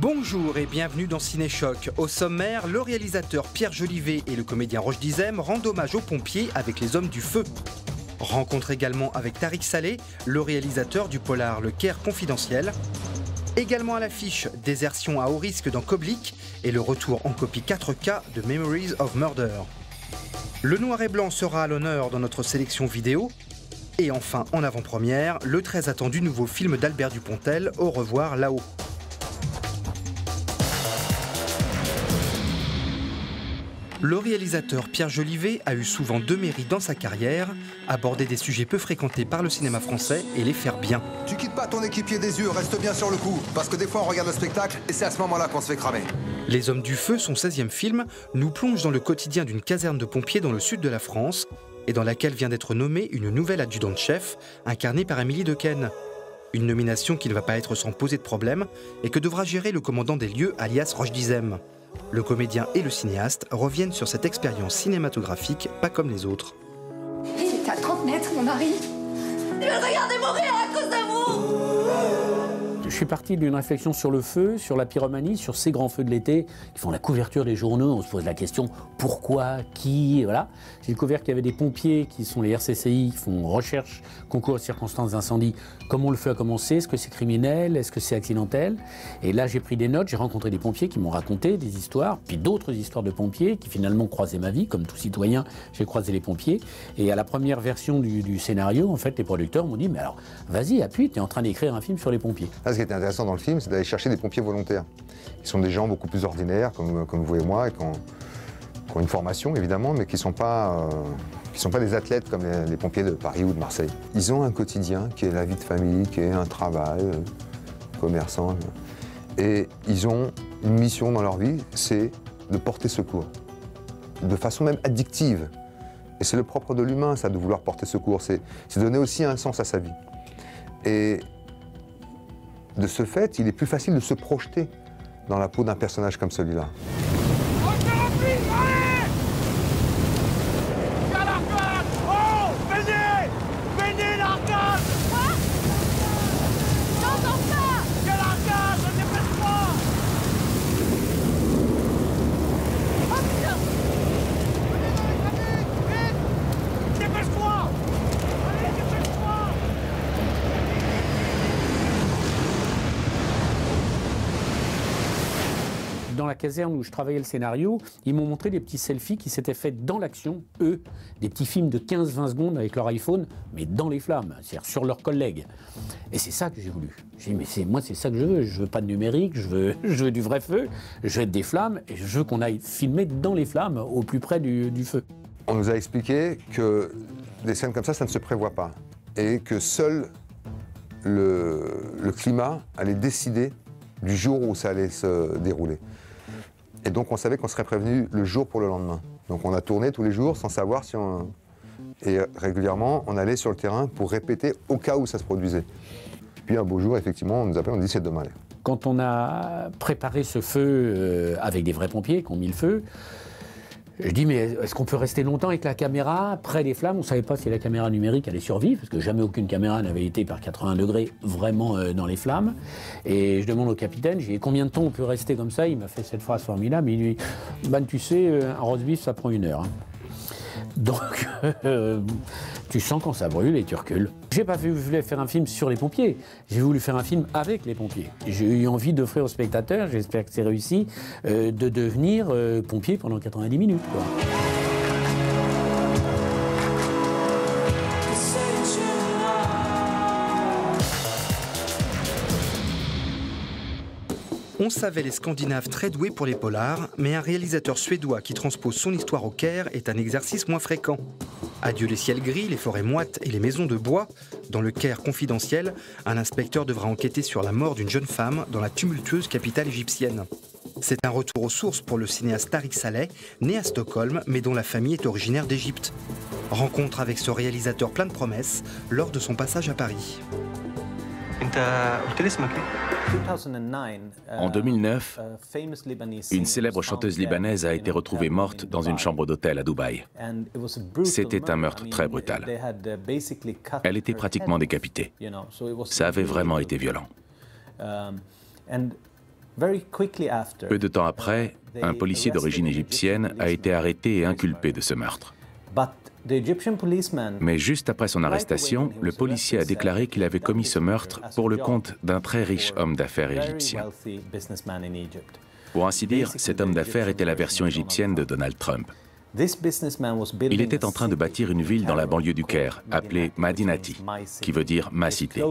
Bonjour et bienvenue dans Ciné-Choc. Au sommaire, le réalisateur Pierre Jolivet et le comédien Roch Dizem rendent hommage aux pompiers avec les Hommes du Feu. Rencontre également avec Tariq Saleh, le réalisateur du polar Le Caire confidentiel. Également à l'affiche, désertion à haut risque dans Koblik et le retour en copie 4K de Memories of Murder. Le noir et blanc sera à l'honneur dans notre sélection vidéo. Et enfin, en avant-première, le très attendu nouveau film d'Albert Dupontel, Au revoir là-haut. Le réalisateur Pierre Jolivet a eu souvent deux mérites dans sa carrière, aborder des sujets peu fréquentés par le cinéma français et les faire bien. Tu quittes pas ton équipier des yeux, reste bien sur le coup, parce que des fois on regarde le spectacle et c'est à ce moment-là qu'on se fait cramer. Les Hommes du Feu, son 16e film, nous plonge dans le quotidien d'une caserne de pompiers dans le sud de la France et dans laquelle vient d'être nommée une nouvelle adjudante-chef, incarnée par Émilie Dequesne. Une nomination qui ne va pas être sans poser de problème et que devra gérer le commandant des lieux, alias Roch Dizem. Le comédien et le cinéaste reviennent sur cette expérience cinématographique pas comme les autres. Il était à 30 mètres, mon mari. Je vais le regarder mourir à cause de vous. Je suis parti d'une réflexion sur le feu, sur la pyromanie, sur ces grands feux de l'été qui font la couverture des journaux. On se pose la question pourquoi, qui, voilà. J'ai découvert qu'il y avait des pompiers qui sont les RCCI, qui font recherche, concours aux circonstances d'incendie. Comment le feu a commencé? Est-ce que c'est criminel? Est-ce que c'est accidentel? Et là, j'ai pris des notes, j'ai rencontré des pompiers qui m'ont raconté des histoires, puis d'autres histoires de pompiers qui finalement croisaient ma vie. Comme tout citoyen, j'ai croisé les pompiers. Et à la première version du scénario, en fait, les producteurs m'ont dit mais alors, vas-y, appuie, tu es en train d'écrire un film sur les pompiers. Ce qui était intéressant dans le film, c'est d'aller chercher des pompiers volontaires. Ils sont des gens beaucoup plus ordinaires, comme vous et moi, et qui ont une formation, évidemment, mais qui ne sont pas des athlètes comme les pompiers de Paris ou de Marseille. Ils ont un quotidien qui est la vie de famille, qui est un travail, commerçant. Et ils ont une mission dans leur vie, c'est de porter secours, de façon même addictive. Et c'est le propre de l'humain, ça, de vouloir porter secours. C'est donner aussi un sens à sa vie. Et de ce fait, il est plus facile de se projeter dans la peau d'un personnage comme celui-là. Dans la caserne où je travaillais le scénario, ils m'ont montré des petits selfies qui s'étaient faits dans l'action, eux, des petits films de 15-20 secondes avec leur iPhone, mais dans les flammes, c'est-à-dire sur leurs collègues. Et c'est ça que j'ai voulu. J'ai dit, mais moi, c'est ça que je veux pas de numérique, je veux du vrai feu, je veux des flammes, et je veux qu'on aille filmer dans les flammes, au plus près du feu. On nous a expliqué que des scènes comme ça ne se prévoit pas, et que seul le climat allait décider du jour où ça allait se dérouler. Et donc on savait qu'on serait prévenu le jour pour le lendemain. Donc on a tourné tous les jours sans savoir si on... Et régulièrement, on allait sur le terrain pour répéter au cas où ça se produisait. Puis un beau jour, effectivement, on nous appelle, on dit c'est demain. Quand on a préparé ce feu avec des vrais pompiers qui ont mis le feu, je dis mais est-ce qu'on peut rester longtemps avec la caméra près des flammes? On ne savait pas si la caméra numérique allait survivre, parce que jamais aucune caméra n'avait été par 80 degrés vraiment dans les flammes. Et je demande au capitaine, j'ai dit combien de temps on peut rester comme ça? Il m'a fait cette phrase formidable, il dit ben, tu sais, un roast beef ça prend 1 heure. Hein. Donc tu sens quand ça brûle et tu recules. J'ai pas voulu faire un film sur les pompiers, j'ai voulu faire un film avec les pompiers. J'ai eu envie d'offrir aux spectateurs, j'espère que c'est réussi, de devenir pompier pendant 90 minutes. Quoi. On savait les Scandinaves très doués pour les polars, mais un réalisateur suédois qui transpose son histoire au Caire est un exercice moins fréquent. Adieu les ciels gris, les forêts moites et les maisons de bois. Dans le Caire confidentiel, un inspecteur devra enquêter sur la mort d'une jeune femme dans la tumultueuse capitale égyptienne. C'est un retour aux sources pour le cinéaste Tariq Saleh, né à Stockholm, mais dont la famille est originaire d'Égypte. Rencontre avec ce réalisateur plein de promesses lors de son passage à Paris. En 2009, une célèbre chanteuse libanaise a été retrouvée morte dans une chambre d'hôtel à Dubaï. C'était un meurtre très brutal. Elle était pratiquement décapitée. Ça avait vraiment été violent. Peu de temps après, un policier d'origine égyptienne a été arrêté et inculpé de ce meurtre. Mais juste après son arrestation, le policier a déclaré qu'il avait commis ce meurtre pour le compte d'un très riche homme d'affaires égyptien. Pour ainsi dire, cet homme d'affaires était la version égyptienne de Donald Trump. Il était en train de bâtir une ville dans la banlieue du Caire, appelée Madinati, qui veut dire ma cité.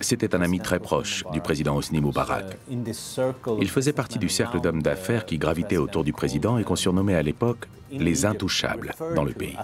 C'était un ami très proche du président Hosni Moubarak. Il faisait partie du cercle d'hommes d'affaires qui gravitaient autour du président et qu'on surnommait à l'époque les intouchables dans le pays.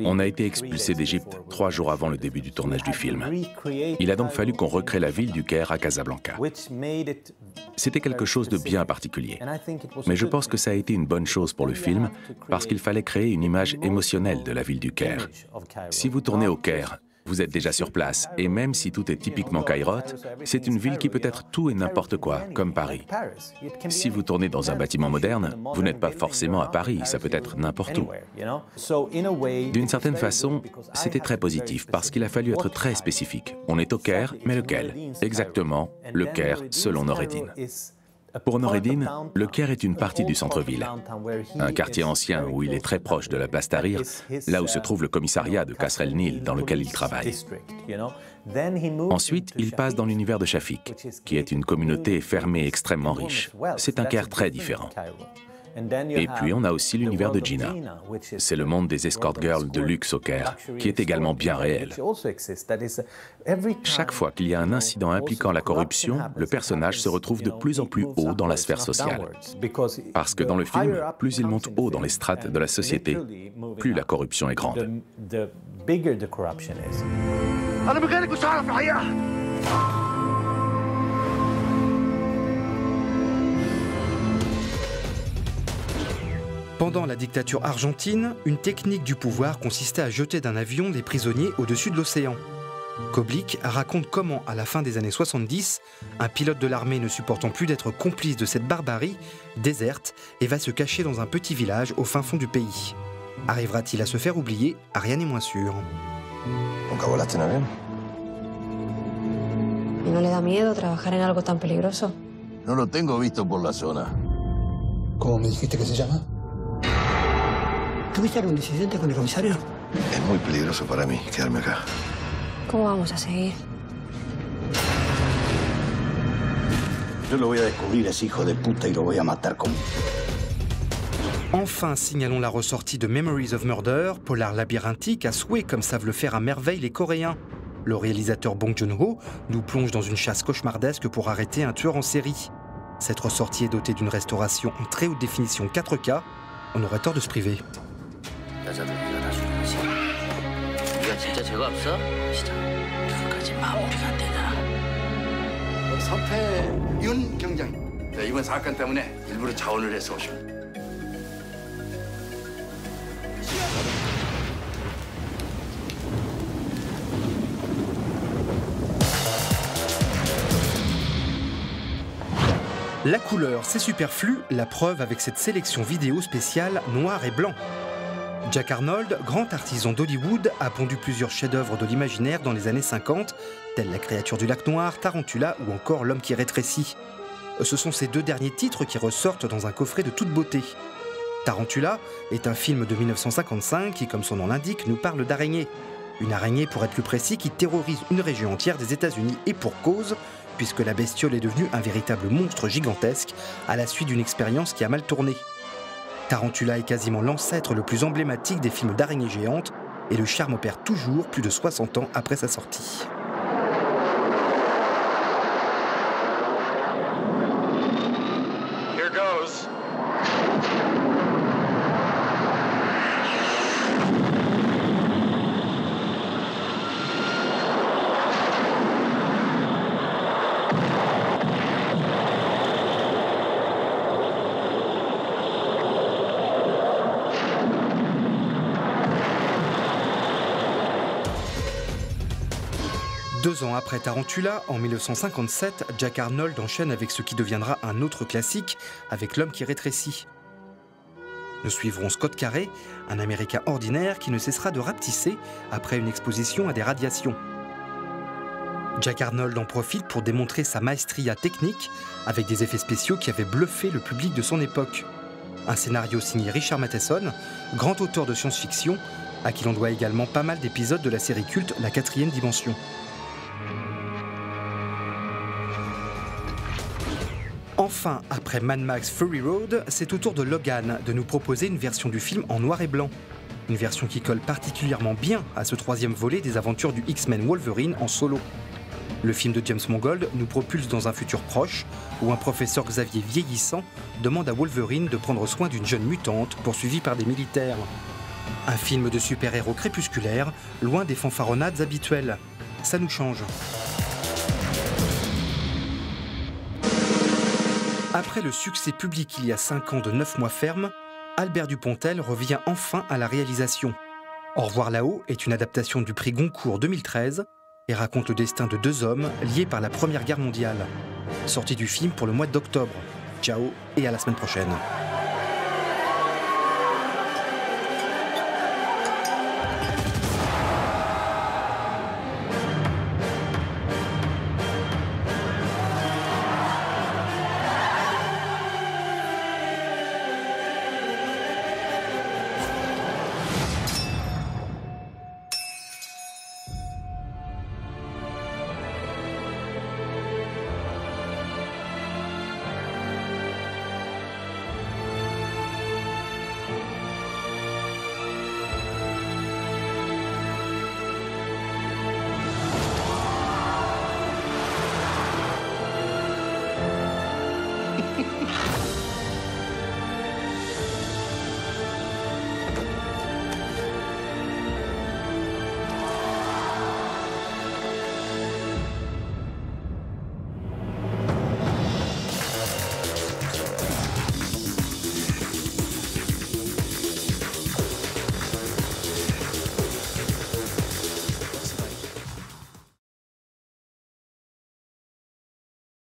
On a été expulsés d'Égypte 3 jours avant le début du tournage du film. Il a donc fallu qu'on recrée la ville du Caire à Casablanca. C'était quelque chose de bien particulier. Mais je pense que ça a été une bonne chose pour le film parce qu'il fallait créer une image émotionnelle de la ville du Caire. Si vous tournez au Caire, vous êtes déjà sur place, et même si tout est typiquement kairote, c'est une ville qui peut être tout et n'importe quoi, comme Paris. Si vous tournez dans un bâtiment moderne, vous n'êtes pas forcément à Paris, ça peut être n'importe où. D'une certaine façon, c'était très positif, parce qu'il a fallu être très spécifique. On est au Caire, mais lequel? Exactement, le Caire selon Noureddin. Pour Noureddin, le Caire est une partie du centre-ville, un quartier ancien où il est très proche de la place Tahrir, là où se trouve le commissariat de Kasr el-Nil dans lequel il travaille. Ensuite, il passe dans l'univers de Shafik, qui est une communauté fermée extrêmement riche. C'est un Caire très différent. Et puis on a aussi l'univers de Gina. C'est le monde des escort girls de luxe au Caire, qui est également bien réel. Chaque fois qu'il y a un incident impliquant la corruption, le personnage se retrouve de plus en plus haut dans la sphère sociale. Parce que dans le film, plus il monte haut dans les strates de la société, plus la corruption est grande. Pendant la dictature argentine, une technique du pouvoir consistait à jeter d'un avion des prisonniers au-dessus de l'océan. Koblik raconte comment, à la fin des années 70, un pilote de l'armée ne supportant plus d'être complice de cette barbarie, déserte et va se cacher dans un petit village au fin fond du pays. Arrivera-t-il à se faire oublier? Rien n'est moins sûr. ¿Nunca volaste en avión? ¿Y no le da miedo trabajar en algo tan peligroso? No lo tengo visto por la zona. ¿Cómo me dijiste que se llama? ¿Tuviste algún incidente con el comisario? Es muy peligroso para mí quedarme acá. ¿Cómo vamos a seguir? Yo lo voy a descubrir, ese hijo de puta, y lo voy a matar con... Enfin, signalons la ressortie de Memories of Murder, polar labyrinthique à souhait comme savent le faire à merveille les Coréens. Le réalisateur Bong Joon-ho nous plonge dans une chasse cauchemardesque pour arrêter un tueur en série. Cette ressortie est dotée d'une restauration en très haute définition 4K. On aurait tort de se priver. La couleur, c'est superflu, la preuve avec cette sélection vidéo spéciale noir et blanc. Jack Arnold, grand artisan d'Hollywood, a pondu plusieurs chefs-d'œuvre de l'imaginaire dans les années 50, tels La créature du lac noir, Tarantula ou encore L'homme qui rétrécit. Ce sont ces deux derniers titres qui ressortent dans un coffret de toute beauté. Tarantula est un film de 1955 qui, comme son nom l'indique, nous parle d'araignées. Une araignée, pour être plus précis, qui terrorise une région entière des États-Unis et pour cause, puisque la bestiole est devenue un véritable monstre gigantesque à la suite d'une expérience qui a mal tourné. Tarantula est quasiment l'ancêtre le plus emblématique des films d'araignées géantes et le charme opère toujours plus de 60 ans après sa sortie. Here goes. 2 ans après Tarantula, en 1957, Jack Arnold enchaîne avec ce qui deviendra un autre classique, avec L'homme qui rétrécit. Nous suivrons Scott Carey, un Américain ordinaire qui ne cessera de rapetisser après une exposition à des radiations. Jack Arnold en profite pour démontrer sa maestria technique avec des effets spéciaux qui avaient bluffé le public de son époque. Un scénario signé Richard Matheson, grand auteur de science-fiction, à qui l'on doit également pas mal d'épisodes de la série culte La 4e dimension. Enfin, après Mad Max Fury Road, c'est au tour de Logan de nous proposer une version du film en noir et blanc. Une version qui colle particulièrement bien à ce 3e volet des aventures du X-Men Wolverine en solo. Le film de James Mangold nous propulse dans un futur proche où un professeur Xavier vieillissant demande à Wolverine de prendre soin d'une jeune mutante poursuivie par des militaires. Un film de super-héros crépusculaire, loin des fanfaronnades habituelles. Ça nous change. Après le succès public il y a 5 ans de 9 mois ferme, Albert Dupontel revient enfin à la réalisation. Au revoir là-haut est une adaptation du prix Goncourt 2013 et raconte le destin de 2 hommes liés par la Première Guerre mondiale. Sortie du film pour le mois d'octobre. Ciao et à la semaine prochaine.